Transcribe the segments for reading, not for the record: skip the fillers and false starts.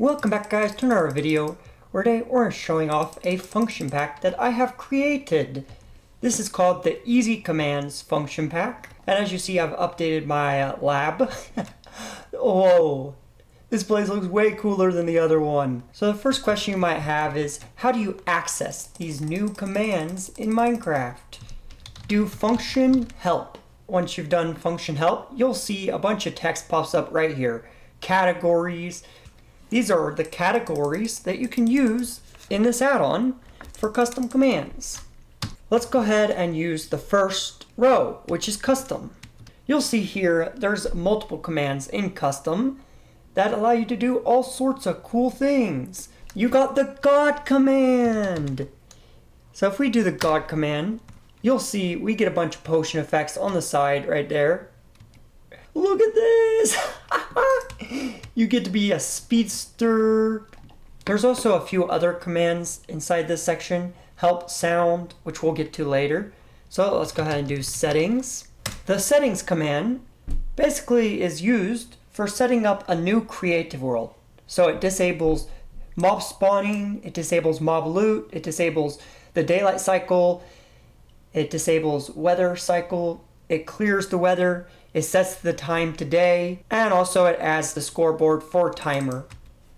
Welcome back guys to another video where today we're showing off a function pack that I have created. This is called the Easy Commands function pack, and as you see I've updated my lab. Whoa, this place looks way cooler than the other one. So the first question you might have is, how do you access these new commands in Minecraft? Do function help. Once you've done function help, you'll see a bunch of text pops up right here. Categories. These are the categories that you can use in this add-on for custom commands. Let's go ahead and use the first row, which is custom. You'll see here there's multiple commands in custom that allow you to do all sorts of cool things. You got the God command. So if we do the God command, you'll see we get a bunch of potion effects on the side right there. Look at this! You get to be a speedster. There's also a few other commands inside this section. Help, sound, which we'll get to later. So let's go ahead and do settings. The settings command basically is used for setting up a new creative world. So it disables mob spawning, it disables mob loot, it disables the daylight cycle, it disables weather cycle, it clears the weather, it sets the time to day, and also it adds the scoreboard for timer,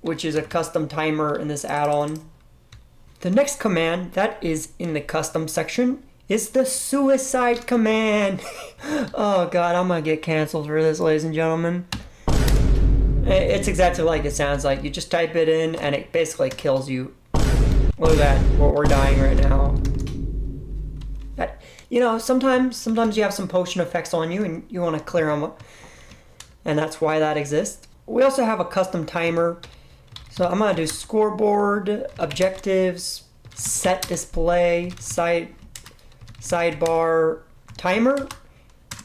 which is a custom timer in this add-on. The next command that is in the custom section is the suicide command. Oh god, I'm gonna get canceled for this, ladies and gentlemen. It's exactly like it sounds like. You just type it in and it basically kills you. Look at that, we're dying right now. You know, sometimes you have some potion effects on you and you want to clear them up, and that's why that exists. We also have a custom timer. So I'm going to do scoreboard, objectives, set display, sidebar, timer.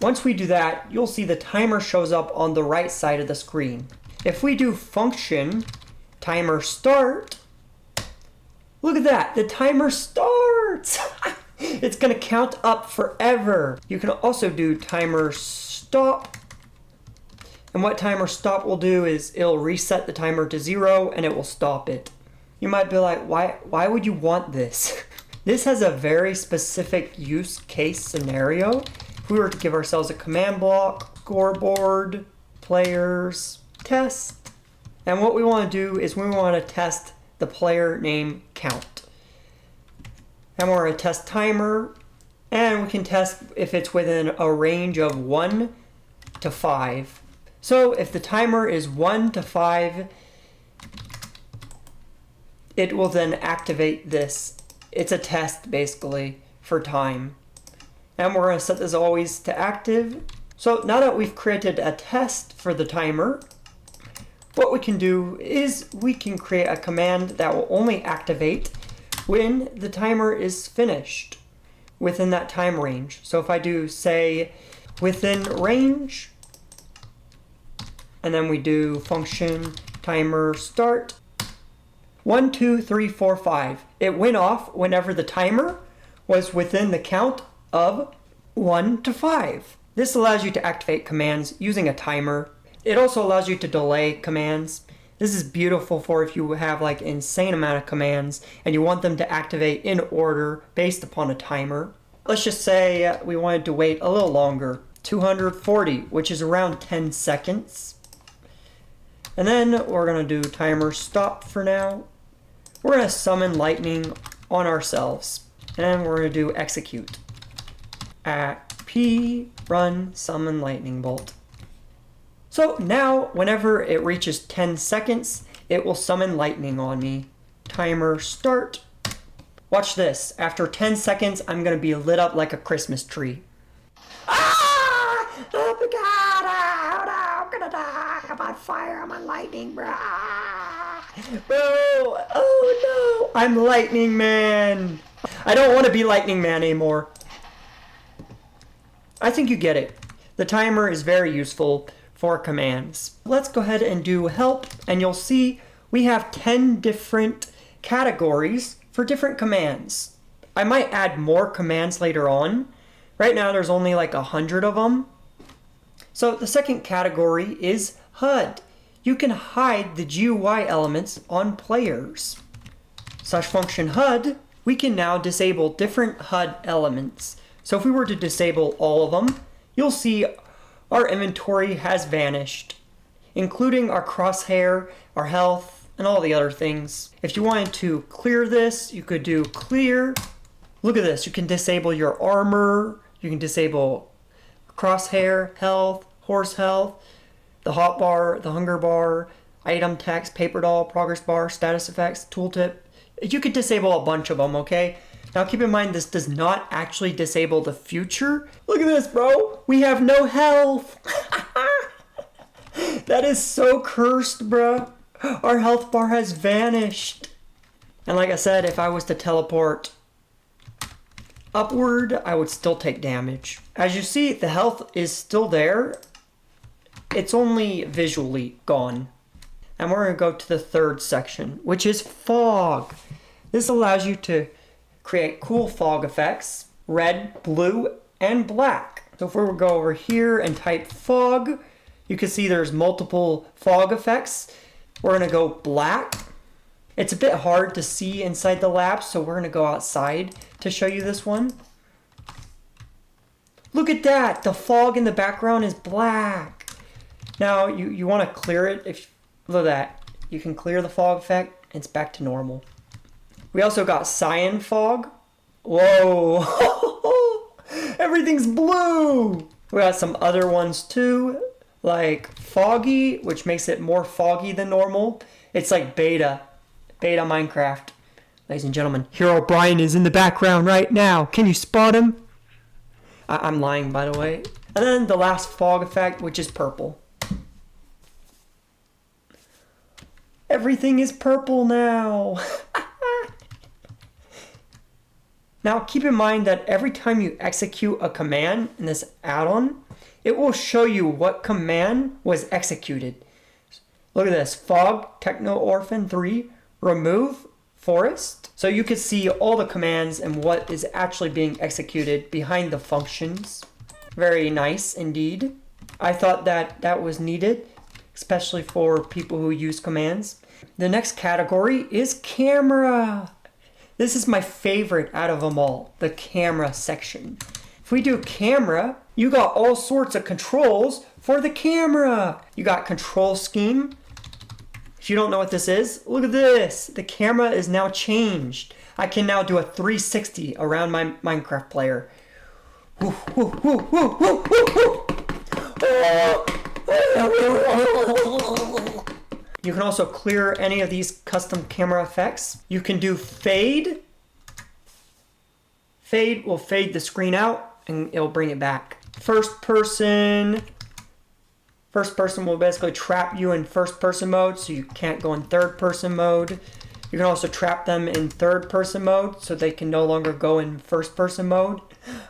Once we do that, you'll see the timer shows up on the right side of the screen. If we do function, timer start, look at that, the timer starts! It's going to count up forever. You can also do timer stop. And what timer stop will do is it'll reset the timer to 0 and it will stop it. You might be like, why would you want this? This has a very specific use case scenario. If we were to give ourselves a command block, scoreboard, players, test. And what we want to do is we want to test the player name count. And we're going to test timer, and we can test if it's within a range of 1 to 5. So if the timer is 1 to 5, it will then activate this. It's a test basically for time. And we're going to set this always to active. So now that we've created a test for the timer, what we can do is we can create a command that will only activate when the timer is finished within that time range. So if I do, say, within range, and then we do function timer start, 1, 2, 3, 4, 5. It went off whenever the timer was within the count of 1 to 5. This allows you to activate commands using a timer. It also allows you to delay commands. This is beautiful for if you have like insane amount of commands and you want them to activate in order based upon a timer. Let's just say we wanted to wait a little longer, 240, which is around 10 seconds. And then we're going to do timer stop for now. We're going to summon lightning on ourselves, and we're going to do execute. At P, run, summon lightning bolt. So now, whenever it reaches 10 seconds, it will summon lightning on me. Timer start. Watch this. After 10 seconds, I'm going to be lit up like a Christmas tree. Ah! Oh my god! Oh no, I'm going to die. I'm on fire. I'm on lightning, bro. Bro! Oh no! I'm Lightning Man. I don't want to be Lightning Man anymore. I think you get it. The timer is very useful for commands. Let's go ahead and do help, and you'll see we have 10 different categories for different commands. I might add more commands later on. Right now there's only like 100 of them. So the second category is HUD. you can hide the GUI elements on players. /function HUD, we can now disable different HUD elements. So if we were to disable all of them, you'll see our inventory has vanished, including our crosshair, our health, and all the other things. If you wanted to clear this, you could do clear. Look at this, you can disable your armor, you can disable crosshair, health, horse health, the hotbar, the hunger bar, item text, paper doll, progress bar, status effects, tooltip. You could disable a bunch of them, okay? Now keep in mind, this does not actually disable the future. Look at this, bro. We have no health. That is so cursed, bro. Our health bar has vanished. And like I said, if I was to teleport upward, I would still take damage. As you see, the health is still there. It's only visually gone. And we're going to go to the third section, which is fog. This allows you to create cool fog effects, red, blue, and black. So if we were to go over here and type fog, you can see there's multiple fog effects. We're going to go black. It's a bit hard to see inside the lab, so we're going to go outside to show you this one. Look at that! The fog in the background is black. Now, you want to clear it. Look at that. You can clear the fog effect, and it's back to normal. We also got cyan fog. Whoa! Everything's blue! We got some other ones too, like foggy, which makes it more foggy than normal. It's like beta Minecraft. Ladies and gentlemen, Hero Brian is in the background right now. Can you spot him? I'm lying, by the way. And then the last fog effect, which is purple. Everything is purple now. Now keep in mind that every time you execute a command in this add-on, it will show you what command was executed. Look at this, fog, techno orphan 3, remove, forest. So you can see all the commands and what is actually being executed behind the functions. Very nice indeed. I thought that was needed, especially for people who use commands. The next category is camera. This is my favorite out of them all, the camera section. If we do camera, you got all sorts of controls for the camera. You got control scheme. If you don't know what this is, look at this. The camera is now changed. I can now do a 360 around my Minecraft player. Woo, woo, woo, woo, woo, woo, woo. You can also clear any of these custom camera effects. You can do fade. Fade will fade the screen out and it'll bring it back. First person. First person will basically trap you in first person mode so you can't go in third person mode. You can also trap them in third person mode so they can no longer go in first person mode.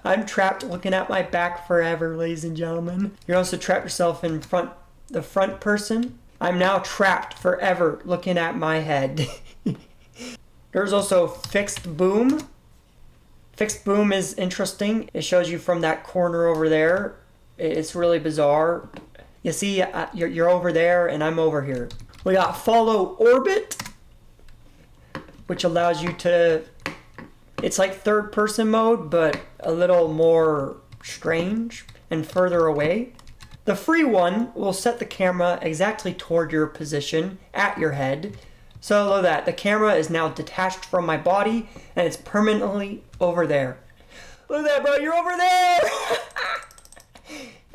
I'm trapped looking at my back forever, ladies and gentlemen. You can also trap yourself in the front person. I'm now trapped forever looking at my head. There's also fixed boom. Fixed boom is interesting. It shows you from that corner over there. It's really bizarre. You see, you're over there and I'm over here. We got follow orbit, which allows you to, it's like third person mode, but a little more strange and further away. The free one will set the camera exactly toward your position at your head. So look at that, the camera is now detached from my body and it's permanently over there. Look at that, bro, you're over there!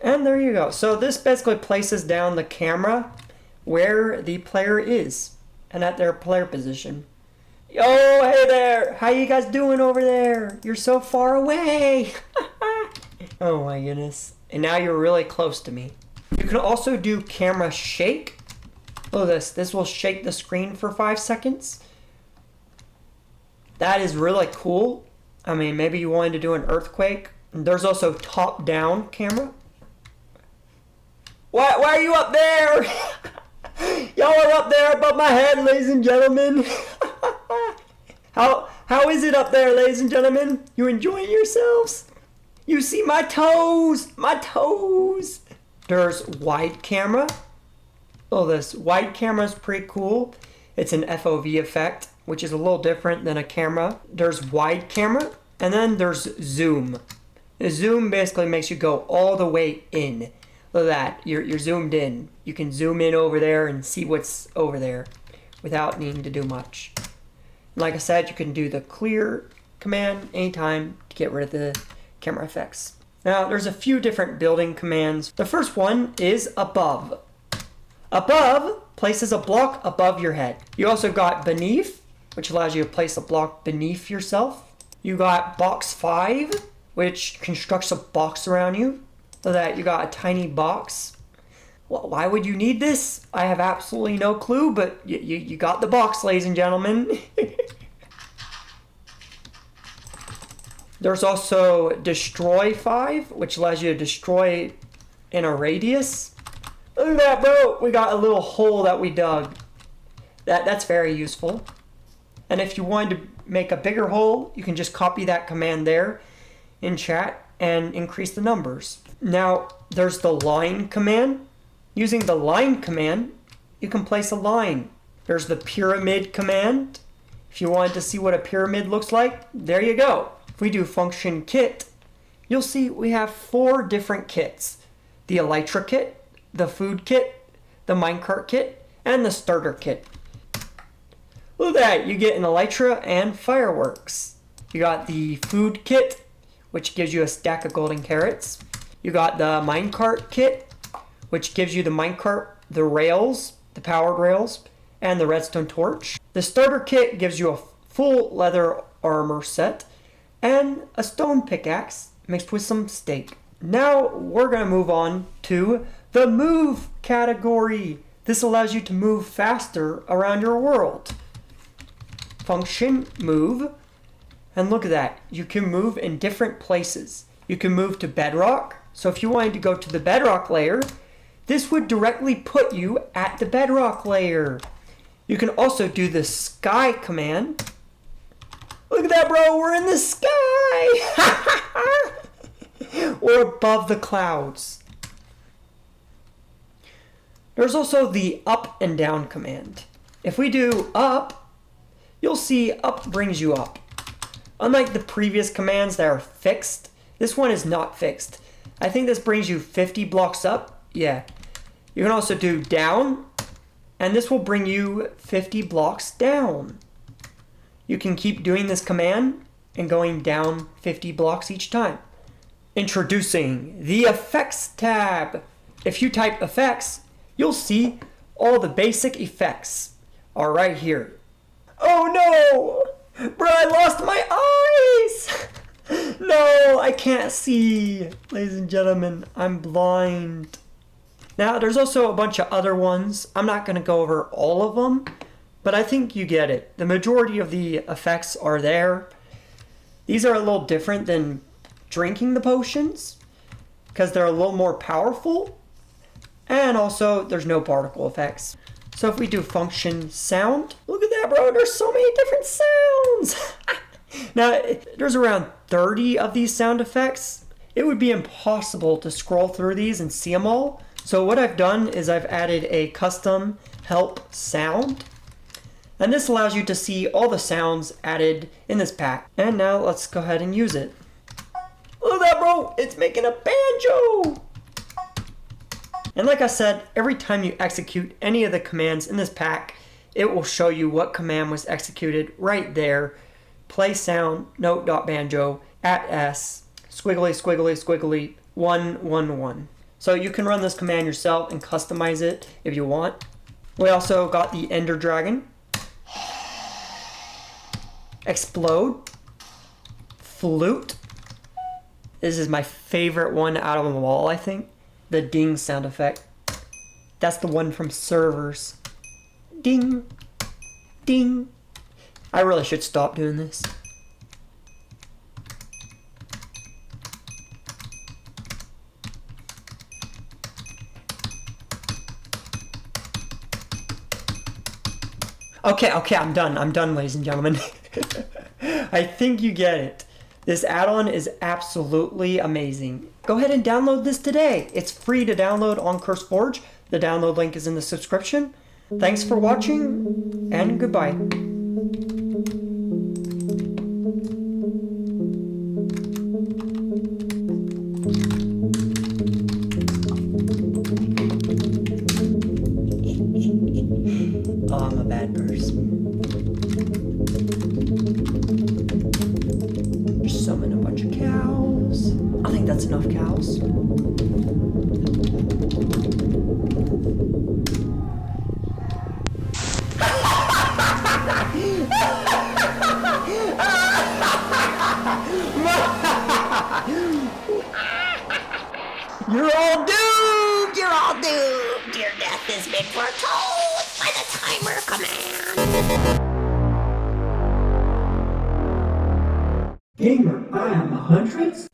And there you go. So this basically places down the camera where the player is and at their player position. Yo, hey there! How you guys doing over there? You're so far away! Oh my goodness. And now you're really close to me. You can also do camera shake. Look at this. This will shake the screen for 5 seconds. That is really cool. I mean, maybe you wanted to do an earthquake. And there's also top-down camera. Why are you up there? Y'all are up there above my head, ladies and gentlemen. How is it up there, ladies and gentlemen? You enjoying yourselves? You see my toes, my toes. There's wide camera. Oh, this wide camera is pretty cool. It's an FOV effect, which is a little different than a camera. There's wide camera, and then there's zoom. The zoom basically makes you go all the way in. Look at that, you're zoomed in. You can zoom in over there and see what's over there without needing to do much. Like I said, you can do the clear command anytime to get rid of the camera effects. Now, there's a few different building commands. The first one is above. Above places a block above your head. You also got beneath, which allows you to place a block beneath yourself. You got box 5, which constructs a box around you, so that you got a tiny box. Well, why would you need this? I have absolutely no clue, but you got the box, ladies and gentlemen. There's also destroy 5, which allows you to destroy in a radius. Look at that, bro! We got a little hole that we dug. That's very useful. And if you wanted to make a bigger hole, you can just copy that command there in chat and increase the numbers. Now, there's the line command. Using the line command, you can place a line. There's the pyramid command. If you wanted to see what a pyramid looks like, there you go. If we do function kit, you'll see we have 4 different kits. The elytra kit, the food kit, the minecart kit, and the starter kit. Look at that, you get an elytra and fireworks. You got the food kit, which gives you a stack of golden carrots. You got the minecart kit, which gives you the minecart, the rails, the powered rails, and the redstone torch. The starter kit gives you a full leather armor set and a stone pickaxe mixed with some steak. Now we're going to move on to the move category. This allows you to move faster around your world. Function move, and look at that. You can move in different places. You can move to bedrock. So if you wanted to go to the bedrock layer, this would directly put you at the bedrock layer. You can also do the sky command. Look at that, bro, we're in the sky! We're above the clouds. There's also the up and down command. If we do up, you'll see up brings you up. Unlike the previous commands that are fixed, this one is not fixed. I think this brings you 50 blocks up. Yeah. You can also do down, and this will bring you 50 blocks down. You can keep doing this command and going down 50 blocks each time. Introducing the effects tab. If you type effects, you'll see all the basic effects are right here. Oh no! Bro, I lost my eyes! No, I can't see. Ladies and gentlemen, I'm blind. Now, there's also a bunch of other ones. I'm not going to go over all of them, but I think you get it. The majority of the effects are there. These are a little different than drinking the potions because they're a little more powerful. And also, there's no particle effects. So if we do function sound, look at that, bro. There's so many different sounds. Now, there's around 30 of these sound effects. It would be impossible to scroll through these and see them all. So what I've done is I've added a custom help sound. And this allows you to see all the sounds added in this pack. And now let's go ahead and use it. Look at that, bro. It's making a banjo. And like I said, every time you execute any of the commands in this pack, it will show you what command was executed right there. Play sound, note.banjo, @s, squiggly, squiggly, squiggly, 111. So you can run this command yourself and customize it if you want. We also got the Ender Dragon, Explode, Flute. This is my favorite one out of them all, I think. The ding sound effect. That's the one from servers. Ding, ding. I really should stop doing this. Okay, I'm done, ladies and gentlemen. I think you get it. This add-on is absolutely amazing. Go ahead and download this today. It's free to download on CurseForge. The download link is in the description. Thanks for watching, and goodbye. Oh, I'm a bad person. Summon a bunch of cows. I think that's enough cows. You're all doomed! You're all doomed! Your death has been foretold by the timer command! Gamer, I am hundreds.